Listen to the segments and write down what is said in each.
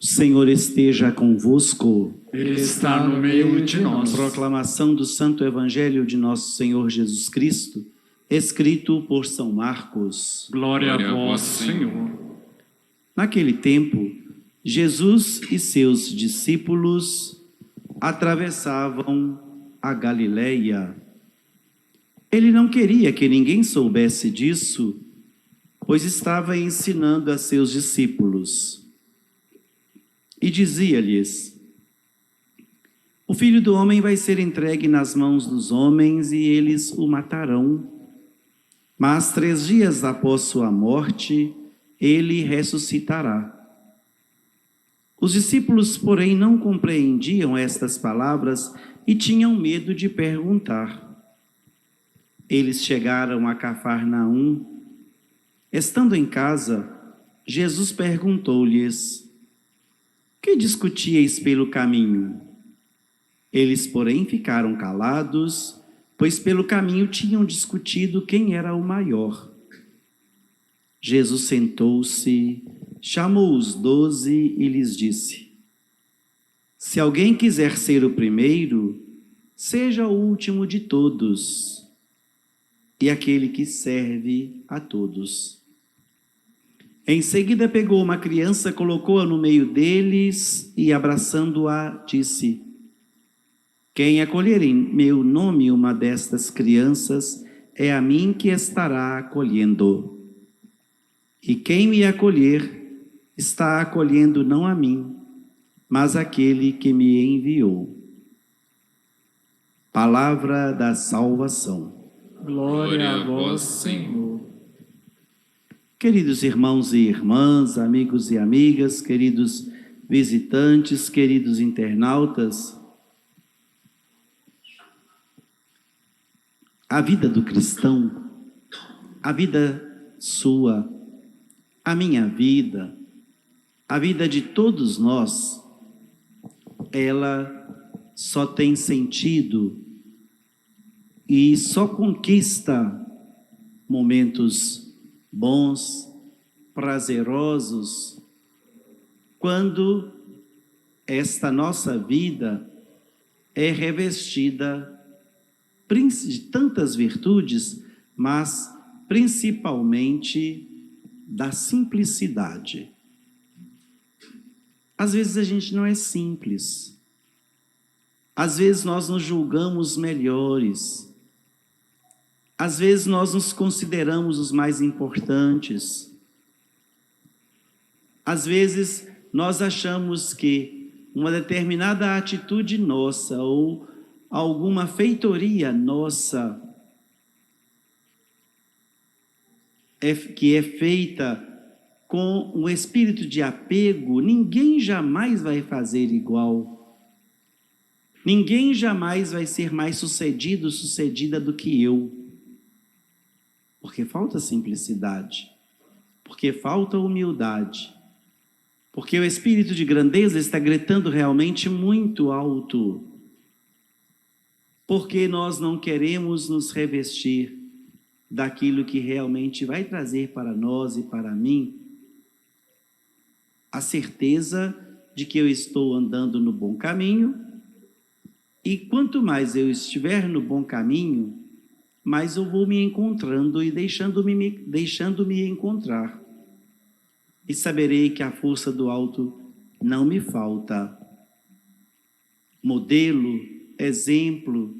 O Senhor esteja convosco. Ele está no meio de nós. Proclamação do Santo Evangelho de nosso Senhor Jesus Cristo, escrito por São Marcos. Glória a vós, Senhor. Naquele tempo, Jesus e seus discípulos atravessavam a Galileia. Ele não queria que ninguém soubesse disso, pois estava ensinando a seus discípulos. E dizia-lhes: o Filho do Homem vai ser entregue nas mãos dos homens e eles o matarão. Mas 3 dias após sua morte, ele ressuscitará. Os discípulos, porém, não compreendiam estas palavras e tinham medo de perguntar. Eles chegaram a Cafarnaum. Estando em casa, Jesus perguntou-lhes: que discutíeis pelo caminho? Eles, porém, ficaram calados, pois pelo caminho tinham discutido quem era o maior. Jesus sentou-se, chamou os 12 e lhes disse: se alguém quiser ser o primeiro, seja o último de todos e aquele que serve a todos. Em seguida pegou uma criança, colocou-a no meio deles e, abraçando-a, disse: quem acolher em meu nome uma destas crianças, é a mim que estará acolhendo. E quem me acolher, está acolhendo não a mim, mas aquele que me enviou. Palavra da salvação. Glória a vós, Senhor. Queridos irmãos e irmãs, amigos e amigas, queridos visitantes, queridos internautas, a vida do cristão, a vida sua, a minha vida, a vida de todos nós, ela só tem sentido e só conquista momentos bons, prazerosos, quando esta nossa vida é revestida de tantas virtudes, mas principalmente da simplicidade. Às vezes a gente não é simples, às vezes nós nos julgamos melhores, às vezes nós nos consideramos os mais importantes. Às vezes nós achamos que uma determinada atitude nossa ou alguma feitoria nossa que é feita com um espírito de apego, ninguém jamais vai fazer igual. Ninguém jamais vai ser mais sucedida do que eu. Porque falta simplicidade, porque falta humildade, porque o espírito de grandeza está gritando realmente muito alto, porque nós não queremos nos revestir daquilo que realmente vai trazer para nós e para mim a certeza de que eu estou andando no bom caminho, e quanto mais eu estiver no bom caminho, mais eu vou me encontrando e deixando-me encontrar. E saberei que a força do alto não me falta. Modelo, exemplo,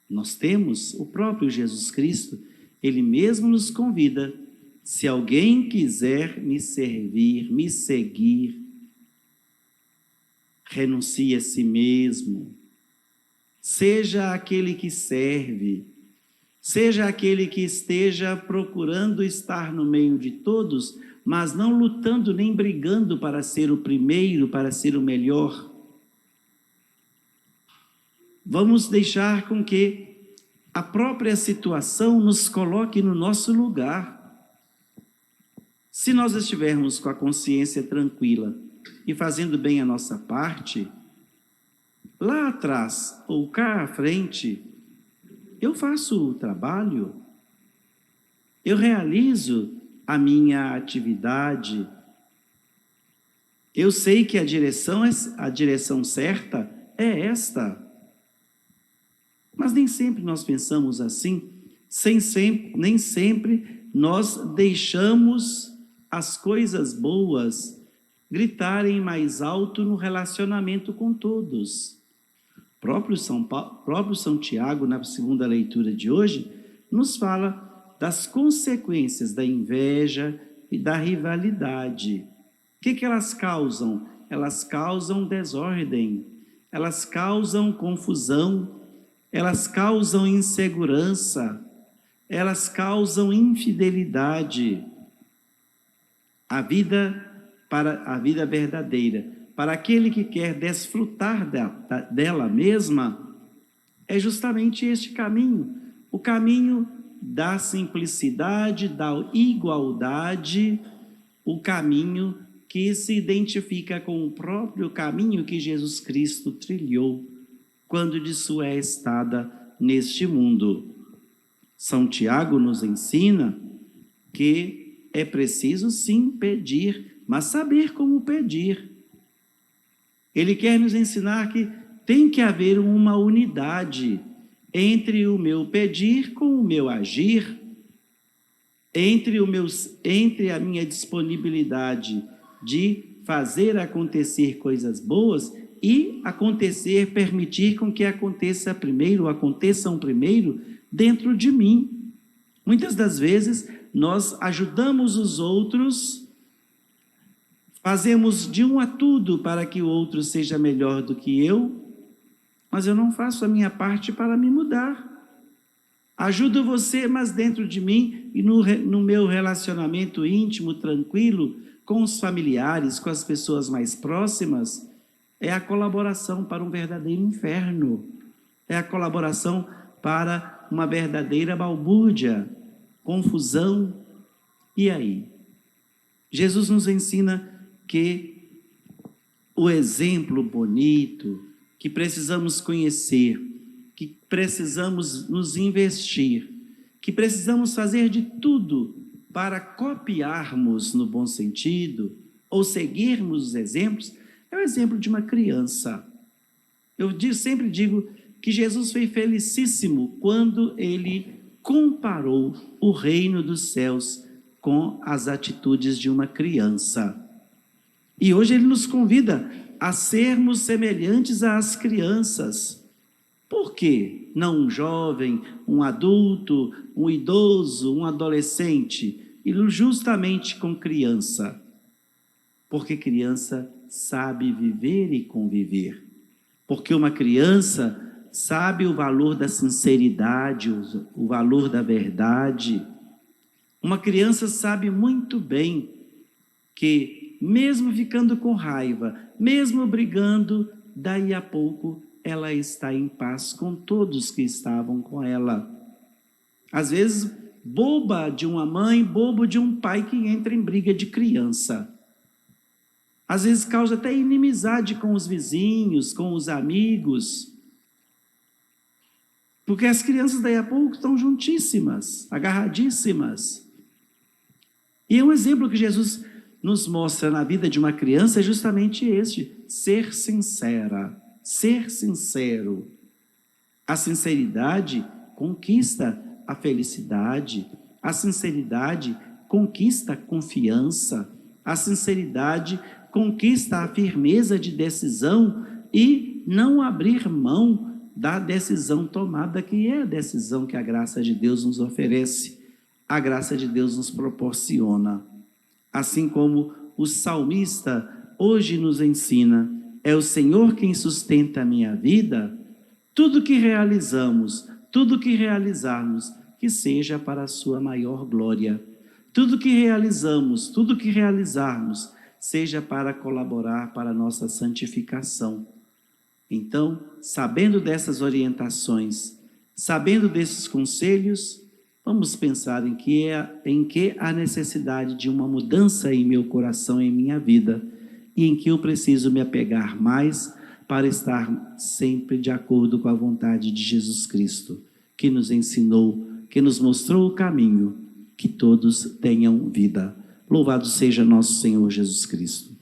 nós temos o próprio Jesus Cristo. Ele mesmo nos convida: se alguém quiser me servir, me seguir, renuncie a si mesmo. Seja aquele que serve. Seja aquele que esteja procurando estar no meio de todos, mas não lutando nem brigando para ser o primeiro, para ser o melhor. Vamos deixar com que a própria situação nos coloque no nosso lugar. Se nós estivermos com a consciência tranquila e fazendo bem a nossa parte, lá atrás ou cá à frente, eu faço o trabalho, eu realizo a minha atividade, Eu sei que a direção certa é esta. Mas nem sempre nós pensamos assim, nem sempre nós deixamos as coisas boas gritarem mais alto no relacionamento com todos. Próprio São Tiago, na segunda leitura de hoje, nos fala das consequências da inveja e da rivalidade. O que elas causam? Elas causam desordem, elas causam confusão, elas causam insegurança, elas causam infidelidade. A vida verdadeira, para aquele que quer desfrutar dela mesma, é justamente este caminho, o caminho da simplicidade, da igualdade, o caminho que se identifica com o próprio caminho que Jesus Cristo trilhou quando de sua estada neste mundo. São Tiago nos ensina que é preciso sim pedir, mas saber como pedir. Ele quer nos ensinar que tem que haver uma unidade entre o meu pedir com o meu agir, entre a minha disponibilidade de fazer acontecer coisas boas e permitir com que aconteçam primeiro dentro de mim. Muitas das vezes nós ajudamos os outros, fazemos de um a tudo para que o outro seja melhor do que eu, mas eu não faço a minha parte para me mudar. Ajudo você, mas dentro de mim e no meu relacionamento íntimo, tranquilo, com os familiares, com as pessoas mais próximas, é a colaboração para um verdadeiro inferno, é a colaboração para uma verdadeira balbúrdia, confusão. E aí? Jesus nos ensina que o exemplo bonito, que precisamos conhecer, que precisamos nos investir, que precisamos fazer de tudo para copiarmos no bom sentido, ou seguirmos os exemplos, é o exemplo de uma criança. Eu sempre digo que Jesus foi felicíssimo quando ele comparou o reino dos céus com as atitudes de uma criança. E hoje ele nos convida a sermos semelhantes às crianças. Por quê? Não um jovem, um adulto, um idoso, um adolescente, e justamente com criança. Porque criança sabe viver e conviver. Porque uma criança sabe o valor da sinceridade, o valor da verdade. Uma criança sabe muito bem que, mesmo ficando com raiva, mesmo brigando, daí a pouco ela está em paz com todos que estavam com ela. Às vezes, boba de uma mãe, bobo de um pai que entra em briga de criança. Às vezes causa até inimizade com os vizinhos, com os amigos. Porque as crianças daí a pouco estão juntíssimas, agarradíssimas. E um exemplo que Jesus nos mostra na vida de uma criança é justamente este: ser sincera, ser sincero. A sinceridade conquista a felicidade, a sinceridade conquista a confiança, a sinceridade conquista a firmeza de decisão e não abrir mão da decisão tomada, que é a decisão que a graça de Deus nos oferece, a graça de Deus nos proporciona. Assim como o salmista hoje nos ensina, é o Senhor quem sustenta a minha vida, tudo que realizamos, tudo que realizarmos, que seja para a sua maior glória. Tudo que realizamos, tudo que realizarmos, seja para colaborar para a nossa santificação. Então, sabendo dessas orientações, sabendo desses conselhos, vamos pensar em que há necessidade de uma mudança em meu coração, em minha vida, e em que eu preciso me apegar mais para estar sempre de acordo com a vontade de Jesus Cristo, que nos ensinou, que nos mostrou o caminho, que todos tenham vida. Louvado seja nosso Senhor Jesus Cristo.